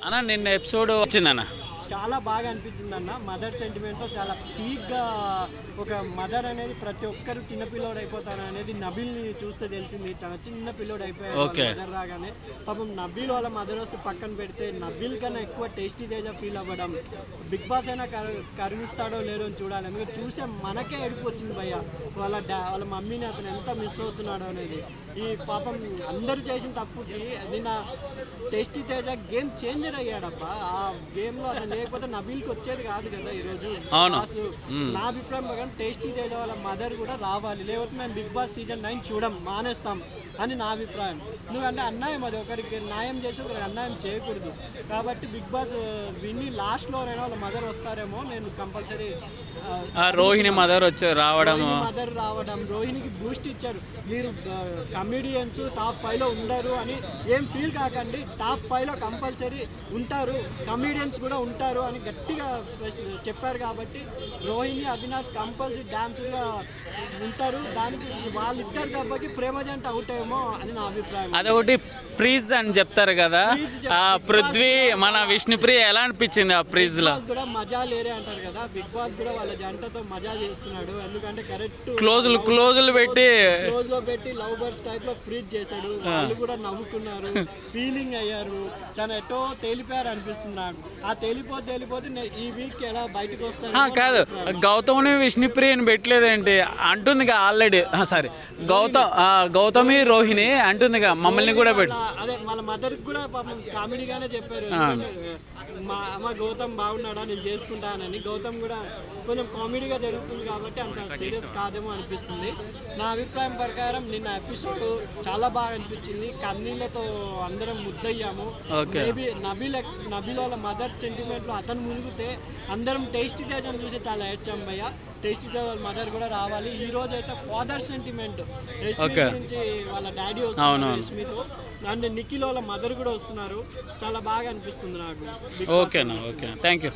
అన్న నిన్న ఎపిసోడ్ వచ్చిందన్న, చాలా బాగా అనిపించింది అన్న. మదర్ సెంటిమెంట్తో చాలా పీక్గా ఒక మదర్ అనేది ప్రతి ఒక్కరు చిన్నపిల్లోడు అయిపోతాడు అనేది నబీల్ని చూస్తే తెలిసింది. చాలా చిన్న పిల్లోడు అయిపోయాడు మదర్ రాగానే. పాపం నబీల్ వాళ్ళ మదర్ వస్తే పక్కన పెడితే నబీల్ కన్నా ఎక్కువ టేస్టీ తేజ ఫీల్ అవ్వడం. బిగ్ బాస్ అయినా కరుణిస్తాడో లేదో అని చూడాలి. ఎందుకంటే చూసే మనకే ఏడుపు వచ్చింది భయ్య. వాళ్ళ మమ్మీని అతను ఎంత మిస్ అవుతున్నాడో అనేది. ఈ పాపం అందరూ చేసిన తప్పుకి నిన్న టేస్టీ తేజ గేమ్ చేంజర్ అయ్యాడబ్బా. ఆ గేమ్లో అతను లేకపోతే నబీల్కి వచ్చేది కాదు కదా ఈరోజు. నా అభిప్రాయం ప్రకారం టేస్టీ తేజ వాళ్ళ మదర్ కూడా రావాలి, లేకపోతే మేము బిగ్ బాస్ సీజన్ 9 చూడం మానేస్తాం అని నా అభిప్రాయం. ఎందుకంటే అన్యాయం, అది ఒకరికి న్యాయం చేసి ఒకరికి అన్యాయం చేయకూడదు. కాబట్టి బిగ్ బాస్ విని లాస్ట్లో అయినా వాళ్ళ మదర్ వస్తారేమో. నేను కంపల్సరీ రోహిణి మదర్ రావడం, రోహిణికి బూస్ట్ ఇచ్చారు. మీరు కమెడియన్స్ టాప్ 5లో ఉండరు అని ఏం ఫీల్ కాకండి. టాప్ 5లో కంపల్సరీ ఉంటారు, కమెడియన్స్ కూడా ఉంటారు అని గట్టిగా చెప్పారు. కాబట్టి రోహిణి అవినాష్ కంపల్సరీ డాన్స్గా ఉంటారు. దానికి వాళ్ళిద్దరు దెబ్బకి ప్రేమ జంట అవుట్ ఏమో అని నా అభిప్రాయం. అదొకటి ప్రీజ్ అని చెప్తారు కదా, పృథ్వీ మన విష్ణుప్రియ ఎలా అనిపించింది ఆ ప్రీజ్ లో? కూడా మజా లేరే అంటారు కదా, బిగ్ బాస్ కూడా వాళ్ళ జంటతో మజా చేస్తున్నాడు. ఎందుకంటే కరెక్ట్ క్లోజులు పెట్టి లవ్ బర్డ్స్ టైప్ లో ఫ్రీజ్ చేశాడు. వాళ్ళు కూడా నవ్వుకున్నారు, ఫీలింగ్ అయ్యారు, చాలా ఎటో తేలిపోయారు అనిపిస్తుంది నాకు. ఆ తేలిపోతే ఈ వీక్ ఎలా బయటకు వస్తారు కాదు. గౌతమ్ని విష్ణుప్రియని పెట్టలేదేంటి అంటుందిగా ఆల్రెడీ. సారీ, గౌతమి రోహిణి అంటుందిగా మమ్మల్ని కూడా పెట్టు. అదే వాళ్ళ మదర్ కూడా పాపం కామెడీగానే చెప్పారు. మా గౌతమ్ బాగున్నాడా నేను చేసుకుంటానని. గౌతమ్ కూడా కొంచెం కామెడీగా జరుగుతుంది కాబట్టి అంత సీరియస్ కాదేమో అనిపిస్తుంది. నా అభిప్రాయం ప్రకారం నిన్న ఎపిసోడ్ చాలా బాగా అనిపించింది. కన్నీళ్లతో అందరం ముద్దయ్యాము. మేబీ నబీల్ వాళ్ళ మదర్ సెంటిమెంట్లో అతను మునిగితే అందరం టేస్టీ తేజను చూసి చాలా ఏడ్చాం భయ్య. టేస్టీ తేజ వాళ్ళ మదర్ కూడా రావాలి. ఈ రోజు అయితే ఫాదర్ సెంటిమెంట్ నుంచి వాళ్ళ డాడీ వస్తున్నారు రష్మితో, అండ్ నిఖిల్ వాళ్ళ మదర్ కూడా వస్తున్నారు. చాలా బాగా అనిపిస్తుంది నాకు. ఓకేనా, ఓకే, థ్యాంక్ యూ.